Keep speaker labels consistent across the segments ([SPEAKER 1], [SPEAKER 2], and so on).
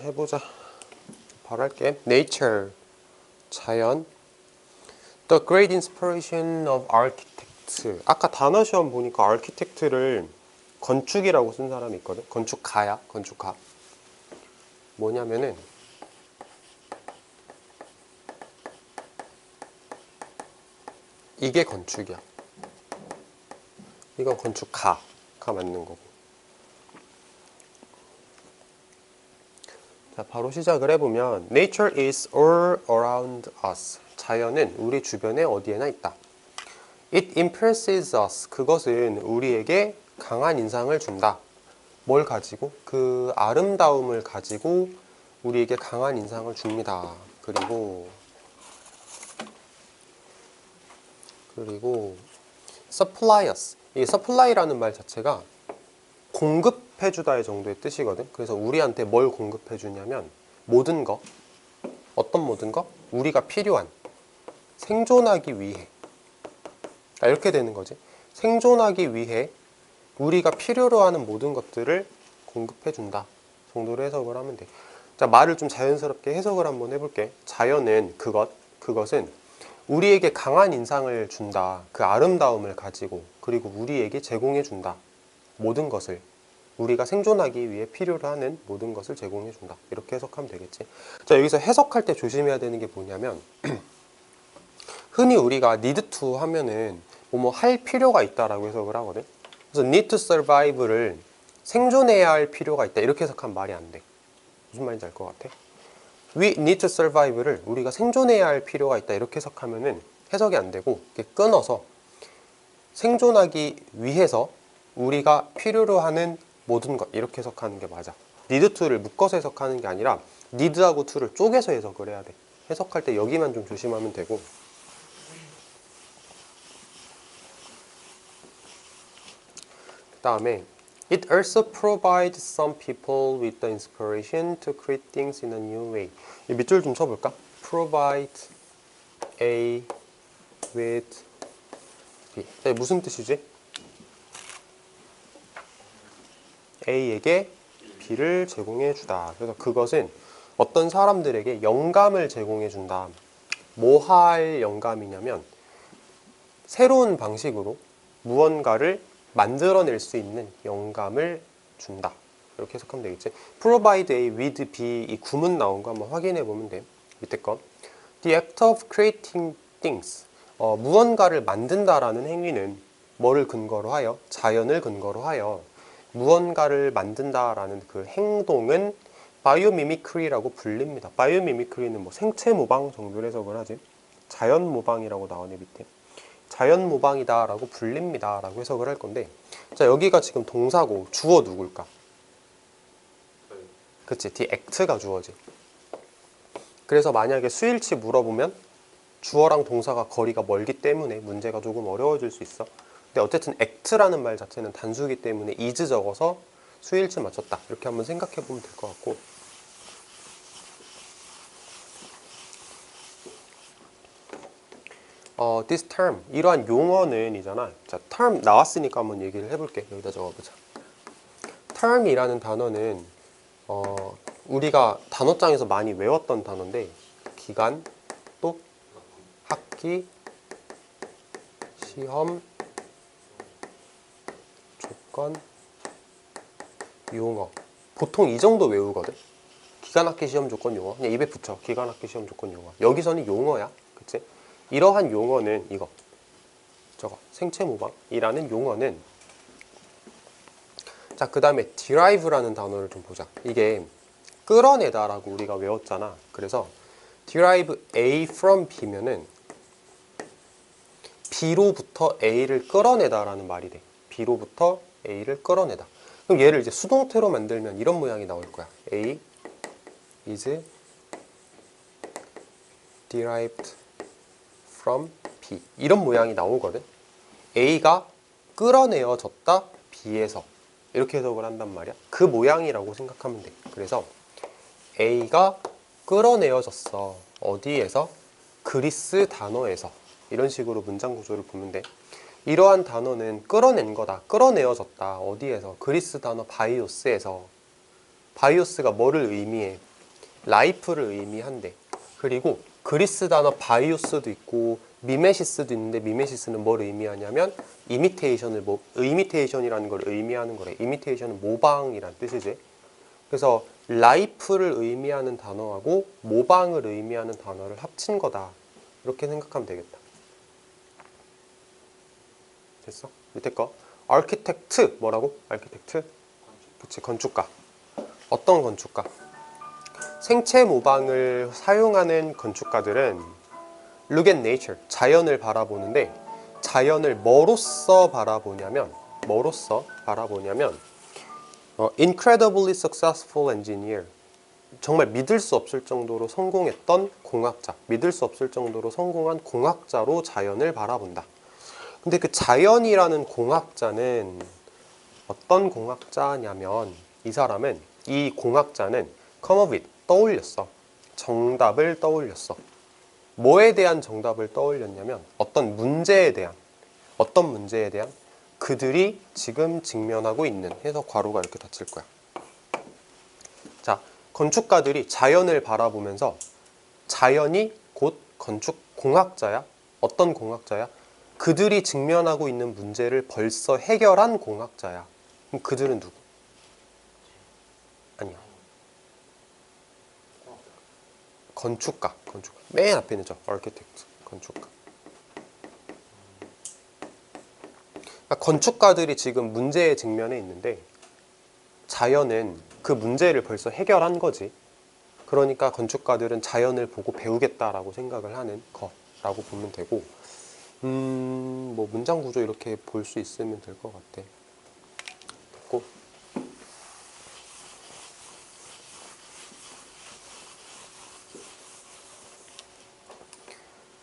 [SPEAKER 1] 해보자. 바로 할게. Nature, 자연. The great inspiration of architect. 아까 단어 시험 보니까 architect를 건축이라고 쓴 사람이 있거든. 건축가야, 건축가. 뭐냐면은 이게 건축이야. 이건 건축가가 맞는 거고. 자, 바로 시작을 해보면 Nature is all around us. 자연은 우리 주변에 어디에나 있다. It impresses us. 그것은 우리에게 강한 인상을 준다. 뭘 가지고? 그 아름다움을 가지고 우리에게 강한 인상을 줍니다. 그리고 supply us. 이 supply라는 말 자체가 공급해주다의 정도의 뜻이거든. 그래서 우리한테 뭘 공급해주냐면 모든 거, 어떤 모든 거? 우리가 필요한, 생존하기 위해. 이렇게 되는 거지. 생존하기 위해 우리가 필요로 하는 모든 것들을 공급해준다 정도로 해석을 하면 돼. 자, 말을 좀 자연스럽게 해석을 한번 해볼게. 자연은 그것은 우리에게 강한 인상을 준다. 그 아름다움을 가지고, 그리고 우리에게 제공해준다. 모든 것을, 우리가 생존하기 위해 필요로 하는 모든 것을 제공해준다. 이렇게 해석하면 되겠지. 자, 여기서 해석할 때 조심해야 되는 게 뭐냐면 흔히 우리가 need to 하면은 뭐뭐 할 필요가 있다라고 해석을 하거든. 그래서 need to survive를 생존해야 할 필요가 있다 이렇게 해석하면 말이 안 돼. 무슨 말인지 알 것 같아? We need to survive를 우리가 생존해야 할 필요가 있다 이렇게 해석하면은 해석이 안 되고, 이렇게 끊어서 생존하기 위해서 우리가 필요로 하는 모든 것 이렇게 해석하는 게 맞아. need to를 묶어서 해석하는 게 아니라 need하고 to를 쪼개서 해석을 해야 돼. 해석할 때 여기만 좀 조심하면 되고. 그 다음에 It also provides some people with the inspiration to create things in a new way. 이 밑줄 좀 쳐볼까? Provide A with B. 네, 무슨 뜻이지? A에게 B를 제공해 주다. 그래서 그것은 어떤 사람들에게 영감을 제공해 준다. 뭐 할 영감이냐면 새로운 방식으로 무언가를 만들어낼 수 있는 영감을 준다. 이렇게 해석하면 되겠지. Provide A with B 이 구문 나온 거 한번 확인해 보면 돼. 밑에 거. The act of creating things. 무언가를 만든다라는 행위는 뭐를 근거로 하여? 자연을 근거로 하여 무언가를 만든다라는 그 행동은 바이오미미크리라고 불립니다. 바이오미미크리는 뭐 생체 모방 정도로 해석을 하지. 자연 모방이라고 나오네 밑에. 자연 모방이다 라고 불립니다 라고 해석을 할 건데, 자, 여기가 지금 동사고 주어 누굴까? 그치, the act가 주어지. 그래서 만약에 수일치 물어보면 주어랑 동사가 거리가 멀기 때문에 문제가 조금 어려워질 수 있어. 근데 어쨌든 act라는 말 자체는 단수기 때문에 is 적어서 수일치 맞췄다 이렇게 한번 생각해 보면 될 것 같고. this term, 이러한 용어는 이잖아. 자, term 나왔으니까 한번 얘기를 해볼게. 여기다 적어보자. term이라는 단어는 우리가 단어장에서 많이 외웠던 단어인데, 기간, 또 학기, 시험, 조건, 용어. 보통 이 정도 외우거든. 기간, 학기, 시험, 조건, 용어. 그냥 입에 붙여. 기간, 학기, 시험, 조건, 용어. 여기서는 용어야. 그치? 이러한 용어는 이거. 저거. 생체 모방이라는 용어는, 자, 그 다음에 derive라는 단어를 좀 보자. 이게 끌어내다 라고 우리가 외웠잖아. 그래서 derive A from B면은 B로부터 A를 끌어내다 라는 말이 돼. B로부터 A를 끌어내다. 그럼 얘를 이제 수동태로 만들면 이런 모양이 나올 거야. A is derived from B. 이런 모양이 나오거든. A가 끌어내어졌다 B에서. 이렇게 해석을 한단 말이야. 그 모양이라고 생각하면 돼. 그래서 A가 끌어내어졌어. 어디에서? 그리스 단어에서. 이런 식으로 문장 구조를 보면 돼. 이러한 단어는 끌어낸 거다. 끌어내어졌다. 어디에서? 그리스 단어 바이오스에서. 바이오스가 뭐를 의미해? life를 의미한대. 그리고 그리스 단어 바이오스도 있고 미메시스도 있는데 미메시스는 뭘 의미하냐면 이미테이션이라는 걸 의미하는 거래. 이미테이션은 모방이란 뜻이지. 그래서 life를 의미하는 단어하고 모방을 의미하는 단어를 합친 거다. 이렇게 생각하면 되겠다. 됐어? 밑에 거 architect 뭐라고? architect? 그치, 건축가. 어떤 건축가? 생체 모방을 사용하는 건축가들은 look at nature, 자연을 바라보는데 자연을 뭐로써 바라보냐면 incredibly successful engineer, 정말 믿을 수 없을 정도로 성공했던 공학자, 믿을 수 없을 정도로 성공한 공학자로 자연을 바라본다. 근데 그 자연이라는 공학자는 어떤 공학자냐면 이 공학자는 come up with, 떠올렸어. 정답을 떠올렸어. 뭐에 대한 정답을 떠올렸냐면 어떤 문제에 대한 그들이 지금 직면하고 있는 해서 괄호가 이렇게 닫힐 거야. 자, 건축가들이 자연을 바라보면서 자연이 곧 건축 공학자야. 어떤 공학자야? 그들이 직면하고 있는 문제를 벌써 해결한 공학자야. 그럼 그들은 누구? 아니야. 건축가. 맨 앞에 있는 저 architect, 건축가. 그러니까 건축가들이 지금 문제에 직면해 있는데 자연은 그 문제를 벌써 해결한 거지. 그러니까 건축가들은 자연을 보고 배우겠다라고 생각을 하는 거라고 보면 되고, 뭐 문장 구조 이렇게 볼 수 있으면 될 것 같아. 됐고.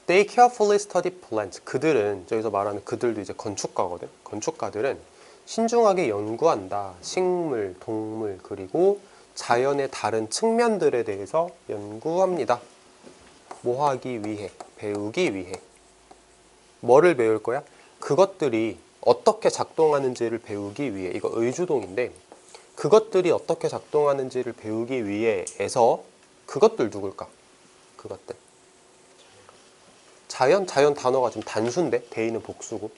[SPEAKER 1] They carefully study plants. 그들은, 저기서 말하는 그들도 이제 건축가거든. 건축가들은 신중하게 연구한다. 식물, 동물, 그리고 자연의 다른 측면들에 대해서 연구합니다. 뭐 하기 위해? 배우기 위해. 뭐를 배울 거야? 그것들이 어떻게 작동하는지를 배우기 위해. 이거 의주동인데 그것들이 어떻게 작동하는지를 배우기 위해에서 그것들 누굴까? 그것들. 자연 단어가 좀 단수인데 대의는 복수고.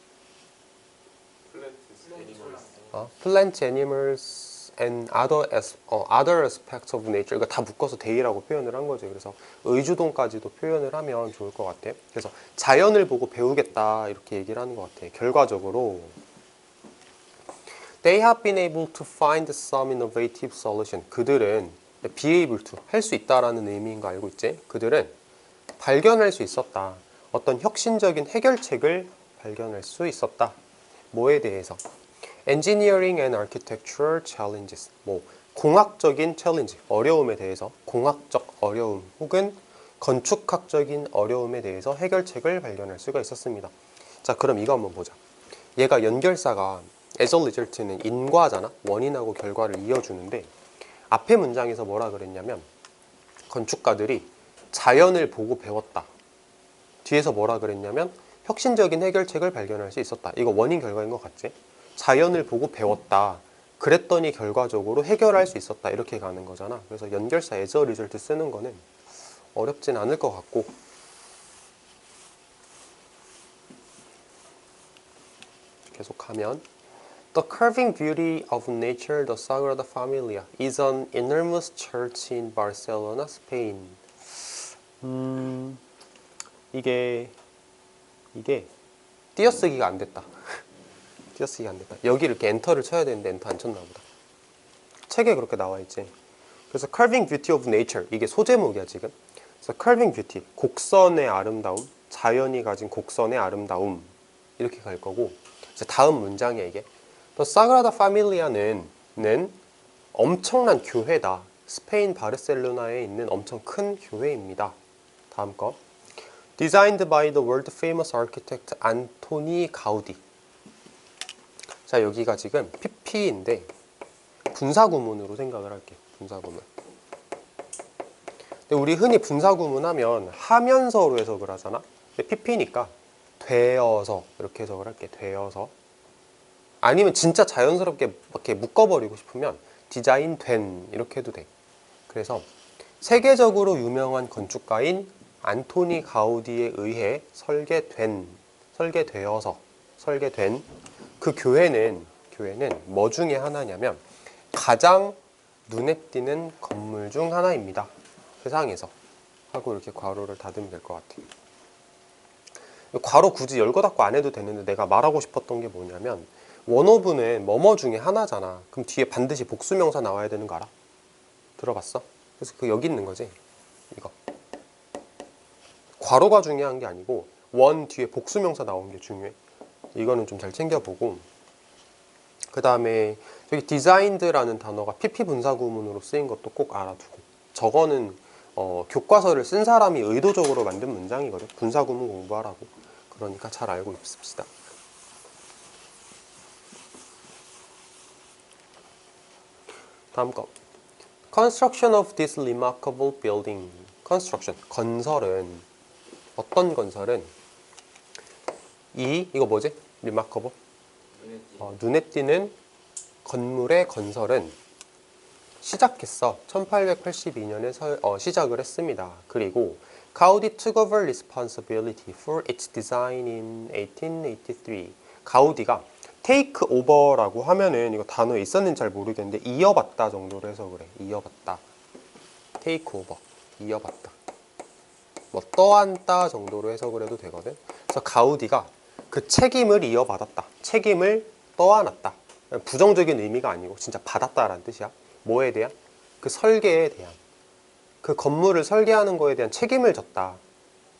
[SPEAKER 1] Plant, animals, and other aspects of nature. 이거 다 묶어서 대의라고 표현을 한 거지. 그래서 의주동까지도 표현을 하면 좋을 것 같아. 그래서 자연을 보고 배우겠다 이렇게 얘기를 하는 것 같아. 결과적으로 They have been able to find some innovative solution. 그들은 be able to, 할 수 있다라는 의미인 거 알고 있지? 그들은 발견할 수 있었다. 어떤 혁신적인 해결책을 발견할 수 있었다. 뭐에 대해서? Engineering and architectural challenges. 뭐 공학적인 챌린지, 어려움에 대해서, 공학적 어려움 혹은 건축학적인 어려움에 대해서 해결책을 발견할 수가 있었습니다. 자, 그럼 이거 한번 보자. 얘가 연결사가 as a result는 인과잖아. 원인하고 결과를 이어주는데 앞에 문장에서 뭐라 그랬냐면 건축가들이 자연을 보고 배웠다. 뒤에서 뭐라 그랬냐면 혁신적인 해결책을 발견할 수 있었다. 이거 원인 결과인 것 같지? 자연을 보고 배웠다. 그랬더니 결과적으로 해결할 수 있었다. 이렇게 가는 거잖아. 그래서 연결사 as a result 쓰는 거는 어렵진 않을 것 같고. 계속하면 The curving beauty of nature, the Sagrada Familia, is an enormous church in Barcelona, Spain. 이게 띄어쓰기가 안 됐다. 띄어쓰기가 안 됐다. 여기 이렇게 엔터를 쳐야 되는데 엔터 안 쳤나 보다. 책에 그렇게 나와 있지. 그래서 curving beauty of nature, 이게 소제목이야 지금. 그래서 curving beauty, 곡선의 아름다움, 자연이 가진 곡선의 아름다움 이렇게 갈 거고. 이제 다음 문장이야 이게. The Sagrada Familia는 엄청난 교회다. 스페인 바르셀로나에 있는 엄청 큰 교회입니다. 다음 거. Designed by the world famous architect 안토니 가우디. 자, 여기가 지금 PP인데 분사구문으로 생각을 할게. 분사구문. 근데 우리 흔히 분사구문 하면서로 해석을 하잖아. 근데 PP니까 되어서 이렇게 해석을 할게. 되어서. 아니면 진짜 자연스럽게 이렇게 묶어버리고 싶으면 디자인된 이렇게 해도 돼. 그래서 세계적으로 유명한 건축가인 안토니 가우디에 의해 설계된 그 교회는 뭐 중에 하나냐면 가장 눈에 띄는 건물 중 하나입니다. 세상에서. 하고 이렇게 괄호를 닫으면 될 것 같아요. 괄호 굳이 열고 닫고 안 해도 되는데 내가 말하고 싶었던 게 뭐냐면 원어브는 뭐뭐 중에 하나잖아. 그럼 뒤에 반드시 복수명사 나와야 되는 거 알아? 들어봤어? 그래서 그 여기 있는 거지. 이거. 괄호가 중요한 게 아니고 원 뒤에 복수명사 나오는 게 중요해. 이거는 좀 잘 챙겨보고, 그 다음에 저기 designed라는 단어가 PP 분사구문으로 쓰인 것도 꼭 알아두고, 저거는 교과서를 쓴 사람이 의도적으로 만든 문장이거든. 분사구문 공부하라고. 그러니까 잘 알고 있읍시다. 다음 거. Construction of this remarkable building. Construction. 건설은, 어떤 건설은 이거 뭐지? remarkable? 눈에 띄는 건물의 건설은 시작했어. 1882년에 시작을 했습니다. 그리고 가우디 took over responsibility for its design in 1883. 가우디가 take over라고 하면은 이거 단어에 있었는지 잘 모르겠는데 이어받다 정도로 해서 그래. 이어받다. take over. 이어받다. 뭐 떠안다 정도로 해석을 해도 되거든. 그래서 가우디가 그 책임을 이어받았다. 책임을 떠안았다. 부정적인 의미가 아니고 진짜 받았다라는 뜻이야. 뭐에 대한? 그 설계에 대한. 그 건물을 설계하는 거에 대한 책임을 졌다.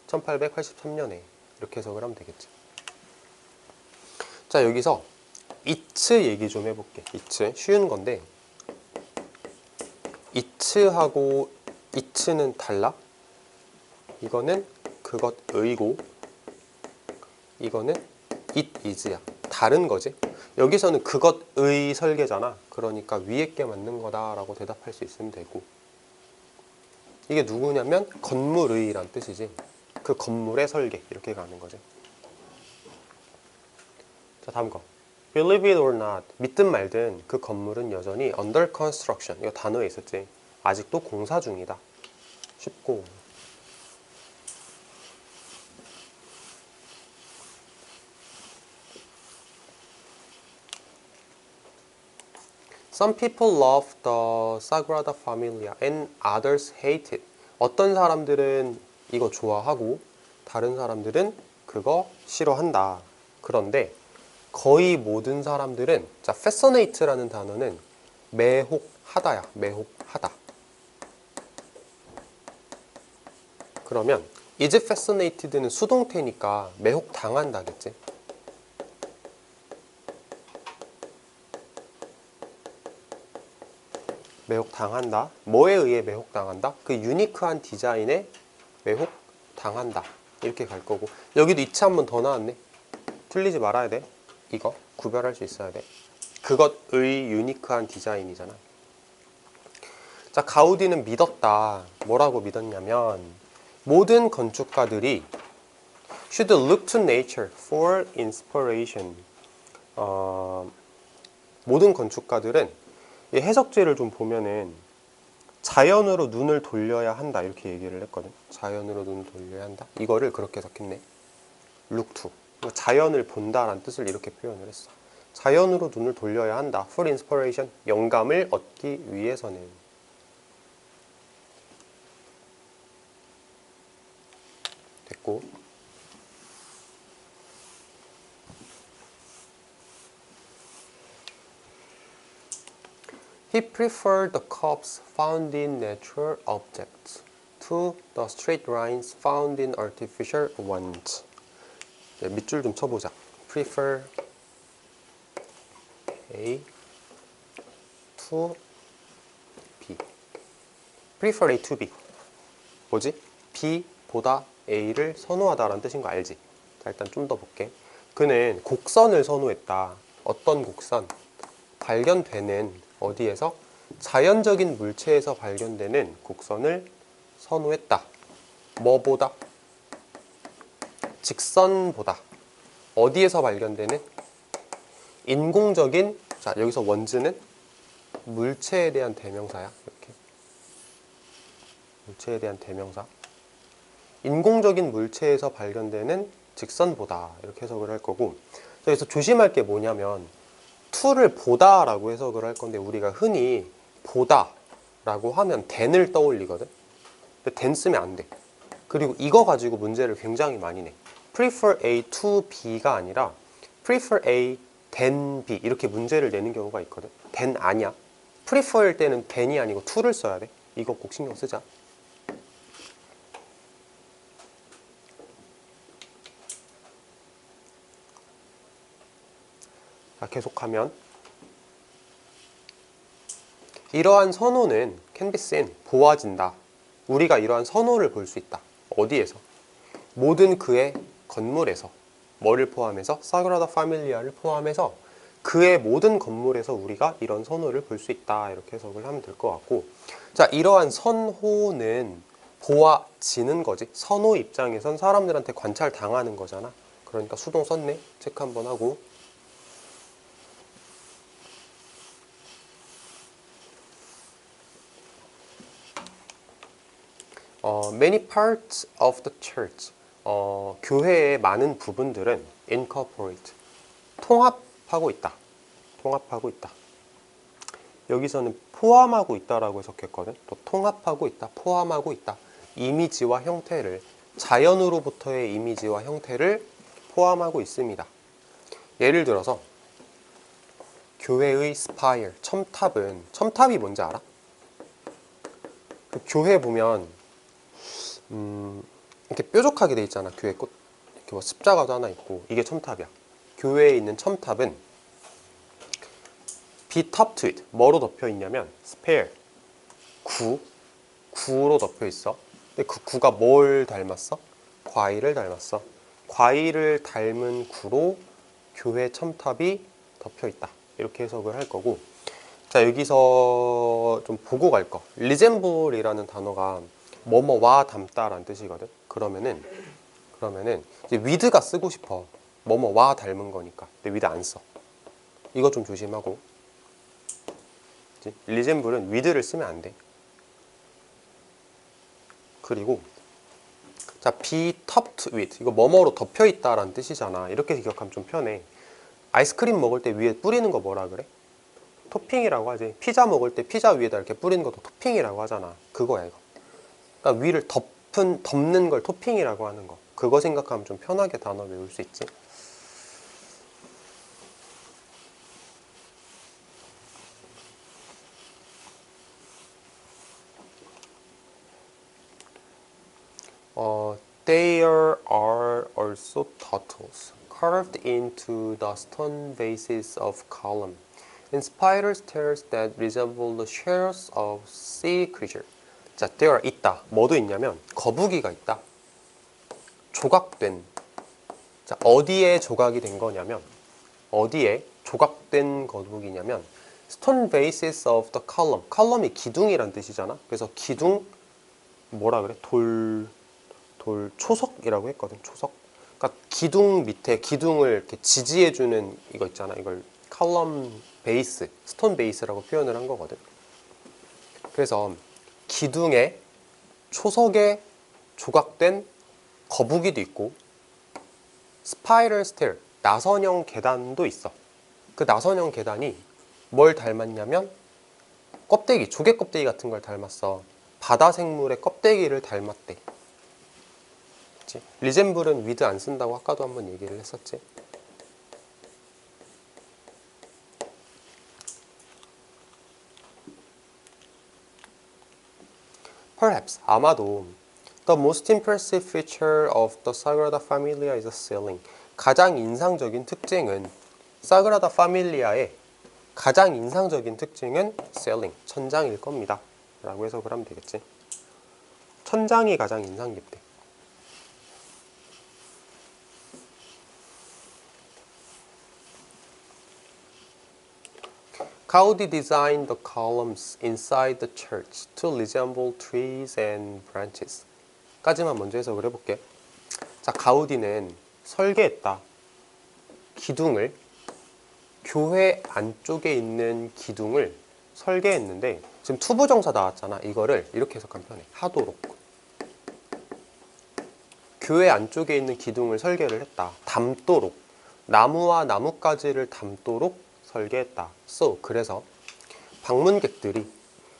[SPEAKER 1] 1883년에. 이렇게 해석을 하면 되겠지. 자, 여기서 이츠 얘기 좀 해볼게. 이츠. 쉬운 건데 이츠하고 이츠는 달라. 이거는 그것의고 이거는 it is야. 다른 거지. 여기서는 그것의 설계잖아. 그러니까 위에 게 맞는 거다라고 대답할 수 있으면 되고, 이게 누구냐면 건물의란 뜻이지. 그 건물의 설계 이렇게 가는 거지. 자, 다음 거. Believe it or not. 믿든 말든 그 건물은 여전히 under construction. 이거 단어에 있었지. 아직도 공사 중이다. 쉽고. Some people love the Sagrada Familia and others hate it. 어떤 사람들은 이거 좋아하고 다른 사람들은 그거 싫어한다. 그런데 거의 모든 사람들은, 자, fascinate라는 단어는 매혹하다야. 매혹하다. 그러면 is fascinated는 수동태니까 매혹당한다겠지. 매혹당한다. 뭐에 의해 매혹당한다? 그 유니크한 디자인에 매혹당한다. 이렇게 갈 거고, 여기도 이치 한 번 더 나왔네. 틀리지 말아야 돼. 이거 구별할 수 있어야 돼. 그것의 유니크한 디자인이잖아. 자, 가우디는 믿었다. 뭐라고 믿었냐면 모든 건축가들이 should look to nature for inspiration. 모든 건축가들은 이 해석지를 좀 보면은 자연으로 눈을 돌려야 한다 이렇게 얘기를 했거든. 자연으로 눈을 돌려야 한다. 이거를 그렇게 해석했네. look to. 자연을 본다라는 뜻을 이렇게 표현을 했어. 자연으로 눈을 돌려야 한다. for inspiration. 영감을 얻기 위해서는. 됐고. He preferred the curves found in natural objects to the straight lines found in artificial ones. 네, 밑줄 좀 쳐보자. Prefer A to B. Prefer A to B. 뭐지? B보다 A를 선호하다라는 뜻인 거 알지? 자, 일단 좀 더 볼게. 그는 곡선을 선호했다. 어떤 곡선? 발견되는 어디에서? 자연적인 물체에서 발견되는 곡선을 선호했다. 뭐보다? 직선보다. 어디에서 발견되는? 인공적인, 자, 여기서 원즈는 물체에 대한 대명사야. 이렇게. 물체에 대한 대명사. 인공적인 물체에서 발견되는 직선보다 이렇게 해석을 할 거고, 여기서 조심할 게 뭐냐면 to를 보다 라고 해석을 할 건데 우리가 흔히 보다 라고 하면 than을 떠올리거든. 근데 than 쓰면 안 돼. 그리고 이거 가지고 문제를 굉장히 많이 내. prefer A to B가 아니라 prefer A than B 이렇게 문제를 내는 경우가 있거든. than 아니야. prefer일 때는 than이 아니고 to를 써야 돼. 이거 꼭 신경 쓰자. 자, 계속하면 이러한 선호는 can be seen, 보아진다. 우리가 이러한 선호를 볼 수 있다. 어디에서? 모든 그의 건물에서. 뭐를 포함해서? 사그라다 파밀리아를 포함해서 그의 모든 건물에서 우리가 이런 선호를 볼 수 있다. 이렇게 해석을 하면 될 것 같고, 자, 이러한 선호는 보아지는 거지. 선호 입장에선 사람들한테 관찰 당하는 거잖아. 그러니까 수동 썼네. 체크 한번 하고. Many parts of the church. 교회의 많은 부분들은 incorporate. 통합하고 있다. 통합하고 있다. 여기서는 포함하고 있다라고 해석했거든. 또 통합하고 있다, 포함하고 있다. 이미지와 형태를, 자연으로부터의 이미지와 형태를 포함하고 있습니다. 예를 들어서 교회의 스파일, 첨탑이 뭔지 알아? 그 교회 보면 이렇게 뾰족하게 돼 있잖아. 교회 꽃 이렇게 뭐 십자가도 하나 있고, 이게 첨탑이야. 교회에 있는 첨탑은 be topped with, 뭐로 덮여 있냐면 spare, 구로 덮여 있어. 근데 그 구가 뭘 닮았어? 과일을 닮았어. 과일을 닮은 구로 교회 첨탑이 덮여 있다. 이렇게 해석을 할 거고, 자, 여기서 좀 보고 갈 거. resemble이라는 단어가 뭐뭐와 닮다라는 뜻이거든. 그러면은 이제 with가 쓰고 싶어. 뭐뭐와 닮은 거니까. 근데 with 안 써. 이거 좀 조심하고. resemble은 with를 쓰면 안 돼. 그리고 자, be topped with, 이거 뭐뭐로 덮여 있다라는 뜻이잖아. 이렇게 기억하면 좀 편해. 아이스크림 먹을 때 위에 뿌리는 거 뭐라 그래? 토핑이라고 하지. 피자 먹을 때 피자 위에다 이렇게 뿌리는 것도 토핑이라고 하잖아. 그거야, 이거. 그러니까 위를 덮는 걸 토핑이라고 하는 거. 그거 생각하면 좀 편하게 단어 외울 수 있지. There are also turtles carved into the stone bases of column, and spider stairs that resemble the shells of sea creature. 자, there 있다. 뭐도 있냐면 거북이가 있다. 조각된. 자, 어디에 조각이 된 거냐면, 어디에 조각된 거북이냐면 stone bases of the column. 컬럼이 기둥이란 뜻이잖아. 그래서 기둥 뭐라 그래? 돌 초석이라고 했거든. 초석. 그러니까 기둥 밑에 기둥을 이렇게 지지해주는 이거 있잖아. 이걸 컬럼 베이스, 스톤 베이스라고 표현을 한 거거든. 그래서 기둥에 초석에 조각된 거북이도 있고, 스파이럴 스테어, 나선형 계단도 있어. 그 나선형 계단이 뭘 닮았냐면 껍데기, 조개 껍데기 같은 걸 닮았어. 바다 생물의 껍데기를 닮았대. 리젠블은 with 안 쓴다고 아까도 한번 얘기를 했었지. Perhaps, 아마도 The most impressive feature of the Sagrada Familia is the ceiling. 가장 인상적인 특징은 사그라다 파밀리아의 가장 인상적인 특징은 ceiling, 천장일 겁니다. 라고 해석을 하면 되겠지. 천장이 가장 인상 깊대. Gaudi designed the columns inside the church to resemble trees and branches. 까지만 먼저 해석을 해볼게. 자, 가우디는 설계했다. 기둥을, 교회 안쪽에 있는 기둥을 설계했는데, 지금 투부정사 나왔잖아. 이거를 이렇게 해석하면 편해. 하도록. 교회 안쪽에 있는 기둥을 설계를 했다. 담도록. 나무와 나뭇가지를 담도록 설계했다. So, 그래서 방문객들이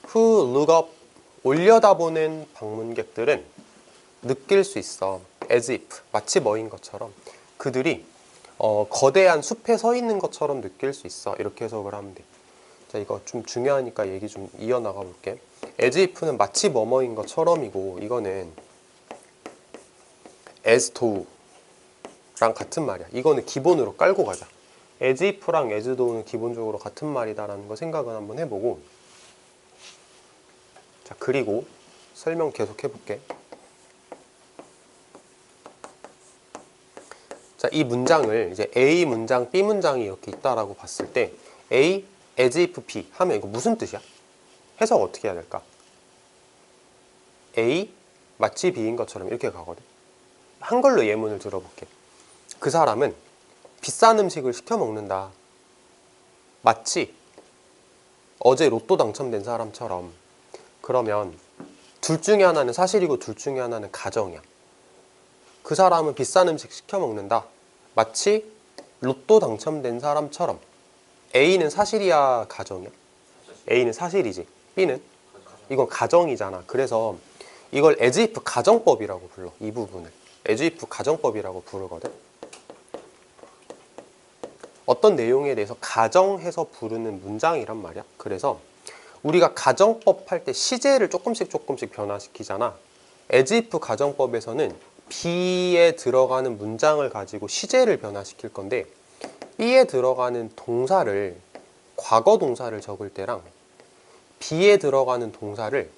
[SPEAKER 1] who look up, 올려다보는 방문객들은 느낄 수 있어. as if, 마치 뭐인 것처럼 그들이 거대한 숲에 서 있는 것처럼 느낄 수 있어. 이렇게 해석을 하면 돼. 자, 이거 좀 중요하니까 얘기 좀 이어나가 볼게. as if는 마치 뭐뭐인 것처럼이고, 이거는 as though 랑 같은 말이야. 이거는 기본으로 깔고 가자. as if랑 as though는 기본적으로 같은 말이다라는 거 생각은 한번 해보고, 자, 그리고 설명 계속 해볼게. 자, 이 문장을 이제 A 문장, B 문장이 이렇게 있다라고 봤을 때 A, as if B 하면 이거 무슨 뜻이야? 해석 어떻게 해야 될까? A, 마치 B인 것처럼 이렇게 가거든. 한글로 예문을 들어볼게. 그 사람은 비싼 음식을 시켜 먹는다. 마치 어제 로또 당첨된 사람처럼. 그러면 둘 중에 하나는 사실이고 둘 중에 하나는 가정이야. 그 사람은 비싼 음식 시켜 먹는다. 마치 로또 당첨된 사람처럼. A는 사실이야, 가정이야? A는 사실이지. B는? 이건 가정이잖아. 그래서 이걸 as if 가정법이라고 불러. 이 부분을 as if 가정법이라고 부르거든. 어떤 내용에 대해서 가정해서 부르는 문장이란 말이야. 그래서 우리가 가정법 할 때 시제를 조금씩 변화시키잖아. as if 가정법에서는 B에 들어가는 문장을 가지고 시제를 변화시킬 건데, B에 들어가는 동사를, 과거 동사를 적을 때랑 B에 들어가는 동사를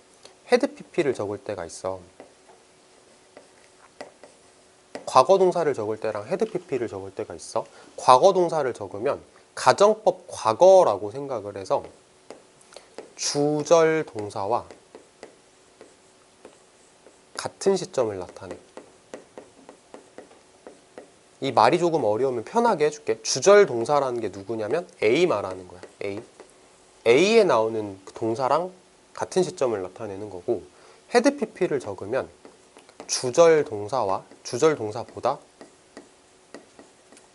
[SPEAKER 1] 헤드 PP를 적을 때가 있어. 과거 동사를 적을 때랑 헤드 PP를 적을 때가 있어. 과거 동사를 적으면 가정법 과거라고 생각을 해서 주절 동사와 같은 시점을 나타내. 이 말이 조금 어려우면 편하게 해줄게. 주절 동사라는 게 누구냐면 A 말하는 거야. A. A에 나오는 동사랑 같은 시점을 나타내는 거고, 헤드 PP를 적으면 주절 동사와 주절 동사보다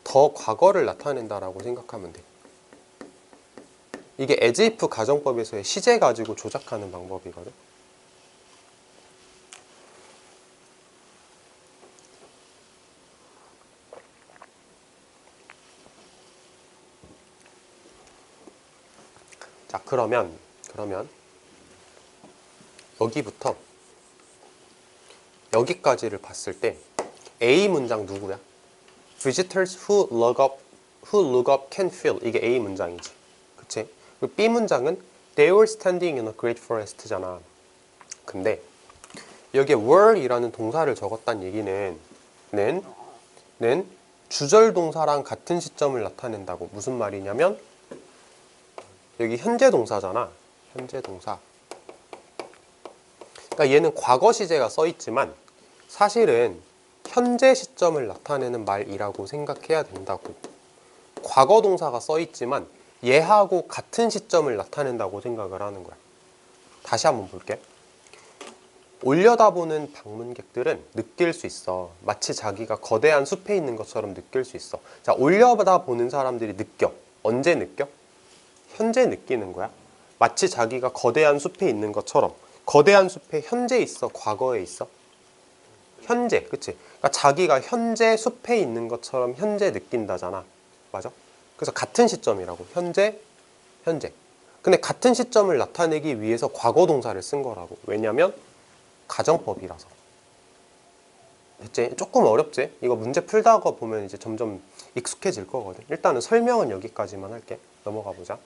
[SPEAKER 1] 더 과거를 나타낸다라고 생각하면 돼. 이게 as if 가정법에서의 시제 가지고 조작하는 방법이거든. 자, 그러면 여기부터 여기까지를 봤을 때 A 문장 누구야? Visitors who look up can feel. 이게 A 문장이지. 그치? 그리고 B 문장은 They were standing in a great forest잖아. 근데 여기에 were이라는 동사를 적었다는 얘기는 주절 동사랑 같은 시점을 나타낸다고. 무슨 말이냐면 여기 현재 동사잖아. 현재 동사. 그러니까 얘는 과거 시제가 써 있지만 사실은 현재 시점을 나타내는 말이라고 생각해야 된다고. 과거 동사가 써 있지만 얘하고 같은 시점을 나타낸다고 생각을 하는 거야. 다시 한번 볼게. 올려다보는 방문객들은 느낄 수 있어. 마치 자기가 거대한 숲에 있는 것처럼 느낄 수 있어. 자, 올려다보는 사람들이 느껴. 언제 느껴? 현재 느끼는 거야. 마치 자기가 거대한 숲에 있는 것처럼. 거대한 숲에 현재 있어? 과거에 있어? 현재, 그치? 그러니까 자기가 현재 숲에 있는 것처럼 현재 느낀다잖아. 맞아? 그래서 같은 시점이라고. 현재. 근데 같은 시점을 나타내기 위해서 과거 동사를 쓴 거라고. 왜냐면 가정법이라서. 됐지? 조금 어렵지? 이거 문제 풀다가 보면 이제 점점 익숙해질 거거든. 일단은 설명은 여기까지만 할게. 넘어가 보자.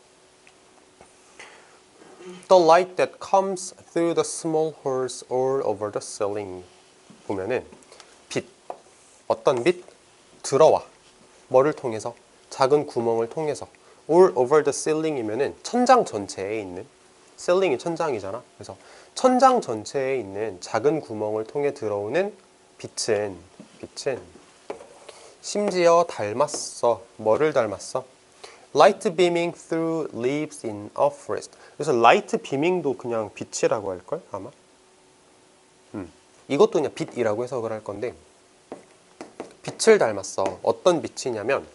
[SPEAKER 1] The light that comes through the small holes all over the ceiling. 보면은 빛, 어떤 빛? 들어와. 뭐를 통해서? 작은 구멍을 통해서. all over the ceiling이면은 천장 전체에 있는, ceiling이 천장이잖아. 그래서 천장 전체에 있는 작은 구멍을 통해 들어오는 빛은 심지어 닮았어. 뭐를 닮았어? Light beaming through leaves in a forest. 그래서 light beaming도 그냥 빛이라고 할걸 아마. 이것도 그냥 빛이라고 해석을 할 건데 빛을 닮았어. 어떤 빛이냐면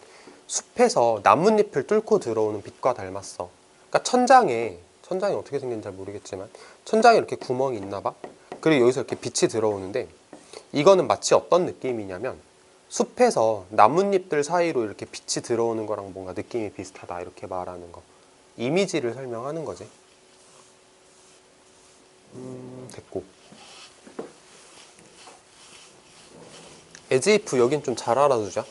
[SPEAKER 1] 숲에서 나뭇잎을 뚫고 들어오는 빛과 닮았어. 그러니까 천장이 어떻게 생긴지 잘 모르겠지만 천장에 이렇게 구멍이 있나 봐. 그리고 여기서 이렇게 빛이 들어오는데 이거는 마치 어떤 느낌이냐면 숲에서 나뭇잎들 사이로 이렇게 빛이 들어오는 거랑 뭔가 느낌이 비슷하다 이렇게 말하는 거. 이미지를 설명하는 거지. 됐고. as if 여긴 좀 잘 알아두자.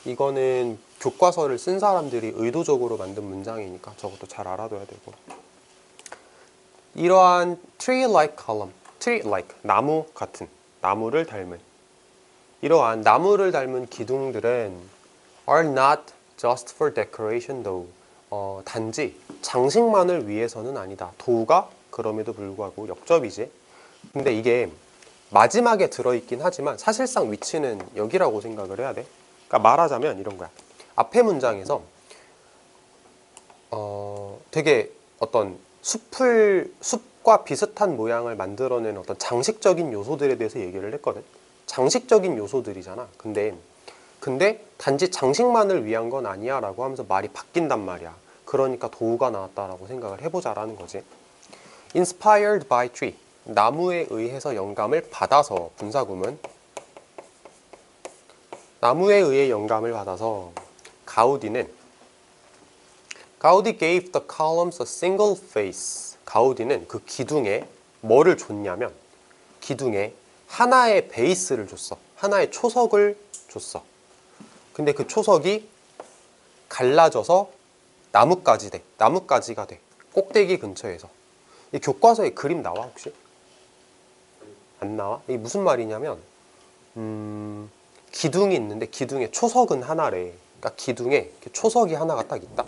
[SPEAKER 1] 이거는 교과서를 쓴 사람들이 의도적으로 만든 문장이니까 저것도 잘 알아둬야 되고. 이러한 tree-like column, tree-like, 나무 같은, 나무를 닮은 이러한 나무를 닮은 기둥들은 are not just for decoration though. 단지 장식만을 위해서는 아니다. 도가 그럼에도 불구하고 역접이지. 근데 이게 마지막에 들어있긴 하지만 사실상 위치는 여기라고 생각을 해야 돼. 그러니까 말하자면 이런 거야. 앞에 문장에서 되게 어떤 숲과 비슷한 모양을 만들어내는 어떤 장식적인 요소들에 대해서 얘기를 했거든. 장식적인 요소들이잖아. 근데 단지 장식만을 위한 건 아니야 라고 하면서 말이 바뀐단 말이야. 그러니까 도우가 나왔다라고 생각을 해보자라는 거지. Inspired by tree. 나무에 의해서 영감을 받아서 분사구문. 나무에 의해 영감을 받아서 가우디 gave the columns a single face. 가우디는 그 기둥에 뭐를 줬냐면 기둥에 하나의 베이스를 줬어. 하나의 초석을 줬어. 근데 그 초석이 갈라져서 나뭇가지가 돼. 꼭대기 근처에서. 이 교과서에 그림 나와 혹시? 안 나와? 이게 무슨 말이냐면 기둥이 있는데 기둥에 초석은 하나래. 그러니까 기둥에 초석이 하나가 딱 있다.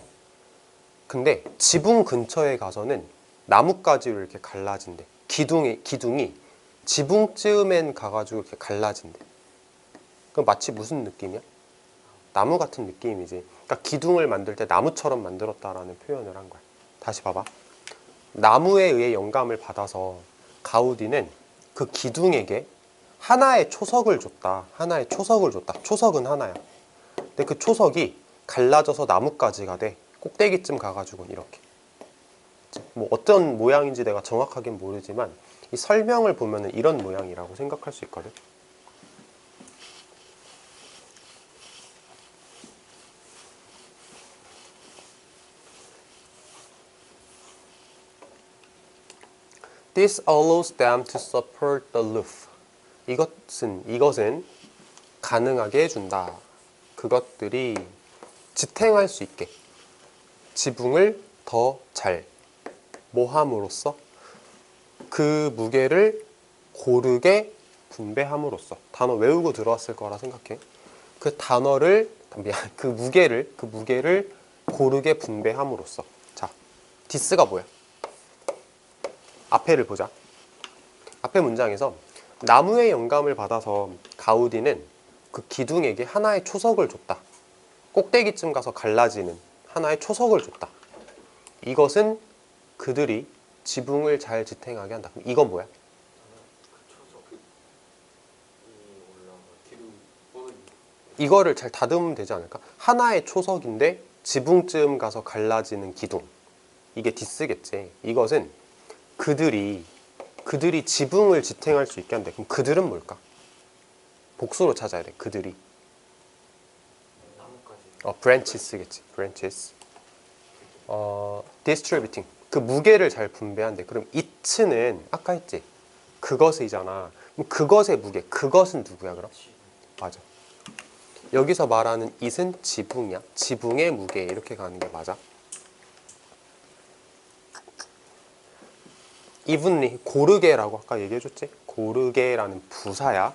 [SPEAKER 1] 근데 지붕 근처에 가서는 나뭇가지로 이렇게 갈라진대. 기둥이 지붕쯤엔 가가지고 이렇게 갈라진대. 그럼 마치 무슨 느낌이야? 나무 같은 느낌이지. 그러니까 기둥을 만들 때 나무처럼 만들었다라는 표현을 한 거야. 다시 봐봐. 나무에 의해 영감을 받아서 가우디는 그 기둥에게 하나의 초석을 줬다. 초석은 하나야. 근데 그 초석이 갈라져서 나뭇가지가 돼. 꼭대기쯤 가가지고 이렇게. 뭐 어떤 모양인지 내가 정확하긴 모르지만 이 설명을 보면은 이런 모양이라고 생각할 수 있거든. This allows them to support the roof. 이것은 가능하게 해준다. 그것들이 지탱할 수 있게 지붕을 더 잘 모함으로써 그 무게를 고르게 분배함으로써. 단어 외우고 들어왔을 거라 생각해. 그 무게를 고르게 분배함으로써. 자, 디스가 뭐야? 앞에를 보자. 앞에 문장에서 나무의 영감을 받아서 가우디는 그 기둥에게 하나의 초석을 줬다. 꼭대기쯤 가서 갈라지는 하나의 초석을 줬다. 이것은 그들이 지붕을 잘 지탱하게 한다. 그럼 이건 뭐야? 이거를 잘 다듬으면 되지 않을까? 하나의 초석인데 지붕쯤 가서 갈라지는 기둥. 이게 디스겠지. 이것은 그들이 지붕을 지탱할 수 있게 한대. 그럼 그들은 뭘까? 복수로 찾아야 돼. 그들이. branches겠지. branches. distributing. 그 무게를 잘 분배한대. 그럼 it는 아까 했지. 그것이잖아. 그럼 그것의 무게. 그것은 누구야 그럼? 맞아. 여기서 말하는 it은 지붕이야. 지붕의 무게 이렇게 가는 게 맞아. evenly, 고르게라고 아까 얘기해줬지? 고르게라는 부사야.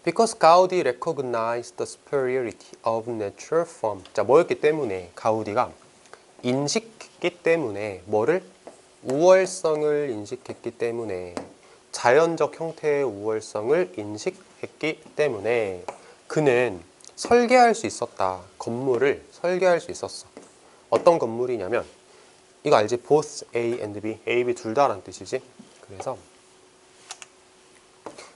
[SPEAKER 1] Because Gaudi recognized the superiority of natural form. 자, 뭐였기 때문에? 가우디가 인식했기 때문에 뭐를? 우월성을 인식했기 때문에 자연적 형태의 우월성을 인식했기 때문에 그는 설계할 수 있었다. 건물을 설계할 수 있었어. 어떤 건물이냐면 이거 알지? both A and B. A, B 둘 다라는 뜻이지. 그래서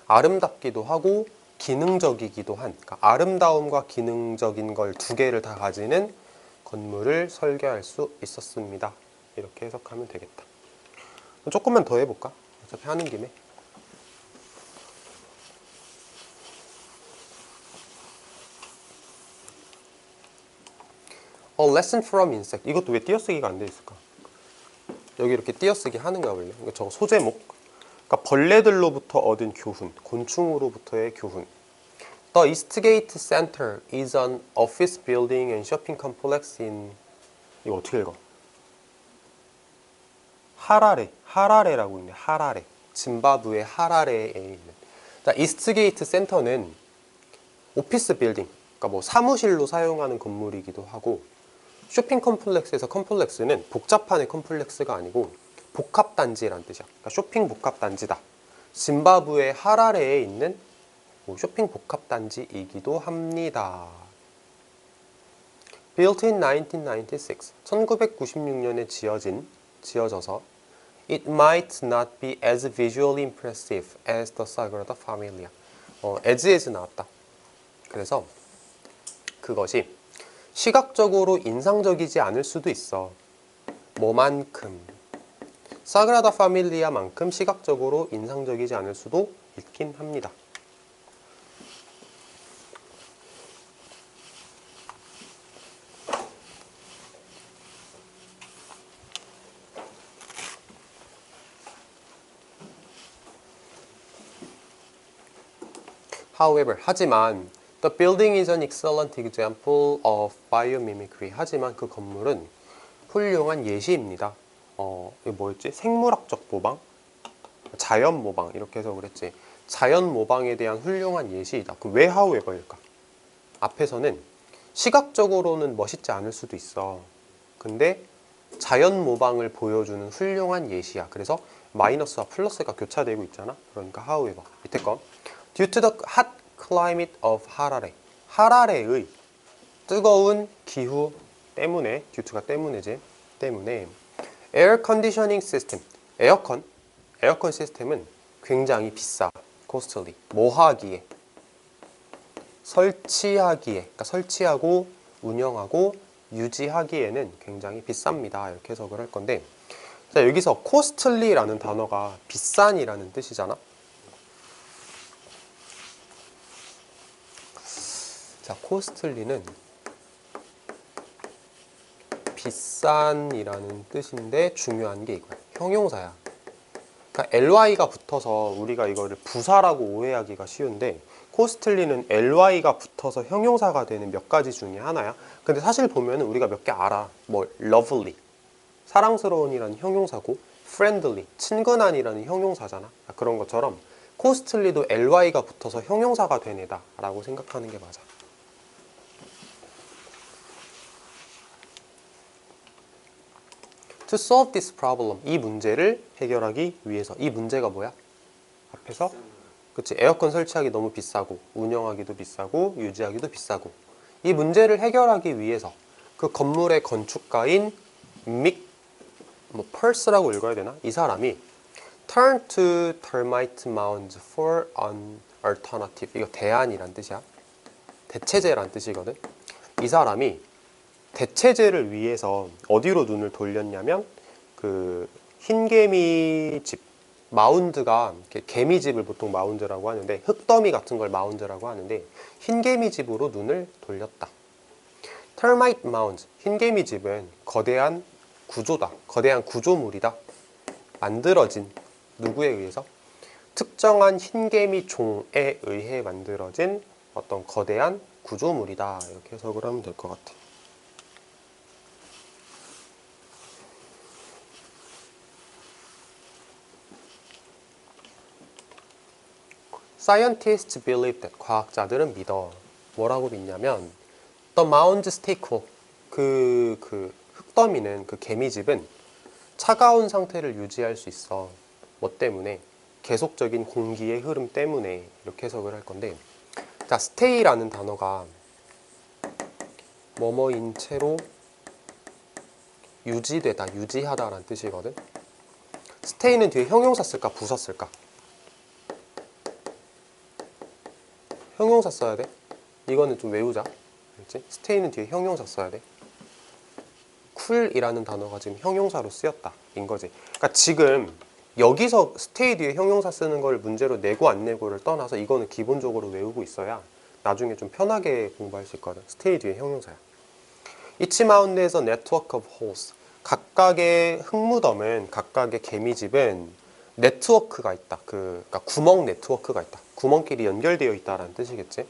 [SPEAKER 1] 아름답기도 하고 기능적이기도 한, 그러니까 아름다움과 기능적인 걸 두 개를 다 가지는 건물을 설계할 수 있었습니다. 이렇게 해석하면 되겠다. 조금만 더 해볼까? 어차피 하는 김에. A lesson from insect. 이것도 왜 띄어쓰기가 안 돼 있을까? 여기 이렇게 띄어쓰기 하는 거야 원래. 이거 저거 소제목. 그러니까 벌레들로부터 얻은 교훈, 곤충으로부터의 교훈. The Eastgate Center is an office building and shopping complex in, 이거 어떻게 읽어? 하라레라고 있네. 하라레. 짐바브웨 하라레에 있는. 자, 이스트게이트 센터는 오피스 빌딩, 그러니까 뭐 사무실로 사용하는 건물이기도 하고, 쇼핑 컴플렉스에서 컴플렉스는 복잡한의 컴플렉스가 아니고 복합단지라는 뜻이야. 그러니까 쇼핑 복합단지다. 짐바브웨 하라레에 있는 쇼핑 복합단지이기도 합니다. Built in 1996, 1996년에 지어져서 It might not be as visually impressive as the Sagrada Familia. as 나왔다. 그래서 그것이 시각적으로 인상적이지 않을 수도 있어. 뭐만큼? 사그라다 파밀리아만큼 시각적으로 인상적이지 않을 수도 있긴 합니다. However, 하지만 The building is an excellent example of biomimicry. 하지만 그 건물은 훌륭한 예시입니다. 이거 뭐였지? 생물학적 모방? 자연 모방 이렇게 해서 그랬지. 자연 모방에 대한 훌륭한 예시이다. 그럼 왜 however일까? 앞에서는 시각적으로는 멋있지 않을 수도 있어. 근데 자연 모방을 보여주는 훌륭한 예시야. 그래서 마이너스와 플러스가 교차되고 있잖아. 그러니까 however. 밑에 거. Due to the hot climate of 하라레. 하라레의 뜨거운 기후 때문에, due to가 때문에 air conditioning system, 에어컨 시스템은 굉장히 비싸. costly. 뭐 하기에? 설치하기에. 그러니까 설치하고 운영하고 유지하기에는 굉장히 비쌉니다. 이렇게 해석을 할 건데, 자, 여기서 costly라는 단어가 비싼이라는 뜻이잖아. 자, costly는 비싼이라는 뜻인데 중요한 게 이거야. 형용사야. 그러니까 ly가 붙어서 우리가 이거를 부사라고 오해하기가 쉬운데, costly는 ly가 붙어서 형용사가 되는 몇 가지 중에 하나야. 근데 사실 보면 우리가 몇 개 알아. 뭐 lovely, 사랑스러운이라는 형용사고, friendly, 친근한이라는 형용사잖아. 그런 것처럼 costly도 ly가 붙어서 형용사가 된 애다 라고 생각하는 게 맞아. To solve this problem, 이 문제를 해결하기 위해서. 이 문제가 뭐야? 앞에서 그치, 에어컨 설치하기 너무 비싸고 운영하기도 비싸고 유지하기도 비싸고, 이 문제를 해결하기 위해서 그 건물의 건축가인 펄스라고 읽어야 되나? 이 사람이 turn to termite mounds for an alternative. 이거 대안이란 뜻이야. 대체제란 뜻이거든. 이 사람이 대체제를 위해서 어디로 눈을 돌렸냐면 그 흰개미집, 마운드가 개미집을 보통 마운드라고 하는데, 흙더미 같은 걸 마운드라고 하는데, 흰개미집으로 눈을 돌렸다. Termite mound, 흰개미집은 거대한 구조다. 거대한 구조물이다. 만들어진, 누구에 의해서? 특정한 흰개미 종에 의해 만들어진 어떤 거대한 구조물이다. 이렇게 해석을 하면 될 것 같아. Scientists believe that, 과학자들은 믿어. 뭐라고 믿냐면 The mound stay cool, 그 흙더미는, 그 개미집은 차가운 상태를 유지할 수 있어. 뭐 때문에? 계속적인 공기의 흐름 때문에. 이렇게 해석을 할 건데, 자, stay라는 단어가 뭐뭐인 채로 유지되다, 유지하다라는 뜻이거든. stay는 뒤에 형용사 쓸까, 부사 쓸까? 형용사 써야 돼. 이거는 좀 외우자. 알지? stay는 뒤에 형용사 써야 돼. cool이라는 단어가 지금 형용사로 쓰였다 인 거지. 그러니까 지금 여기서 stay 뒤에 형용사 쓰는 걸 문제로 내고 안 내고를 떠나서 이거는 기본적으로 외우고 있어야 나중에 좀 편하게 공부할 수 있거든. stay 뒤에 형용사야. Each mound에서 network of holes. 각각의 흙무덤은, 각각의 개미집은 네트워크가 있다. 그러니까 구멍 네트워크가 있다. 구멍끼리 연결되어 있다라는 뜻이겠지.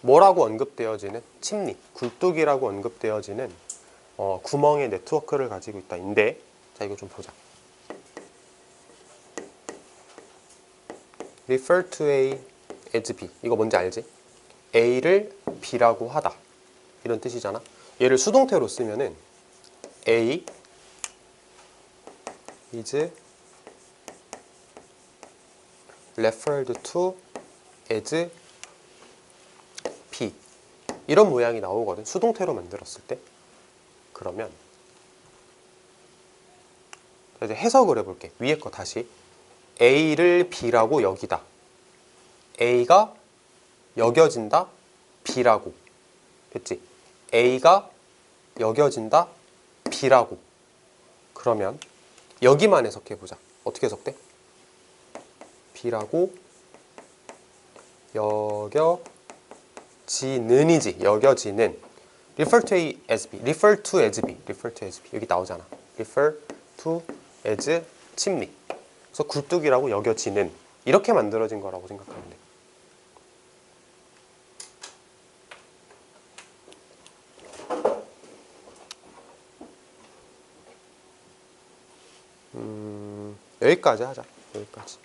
[SPEAKER 1] 뭐라고 언급되어지는? 침리, 굴뚝이라고 언급되어지는 구멍의 네트워크를 가지고 있다. 인데, 자 이거 좀 보자. refer to A as B. 이거 뭔지 알지? A를 B라고 하다. 이런 뜻이잖아. 얘를 수동태로 쓰면은 A is referred to as B. 이런 모양이 나오거든. 수동태로 만들었을 때. 그러면 이제 해석을 해볼게. 위에 거 다시. A를 B라고 여기다. A가 여겨진다. B라고. 됐지? A가 여겨진다. B라고. 그러면 여기만 해석해보자. 어떻게 해석돼? B라고 여겨지는이지. 여겨지는. refer to A as B. refer to as B. refer to as B. 여기 나오잖아. refer to as 침리. 그래서 굴뚝이라고 여겨지는. 이렇게 만들어진 거라고 생각하면 돼. 여기까지 하자. 여기까지.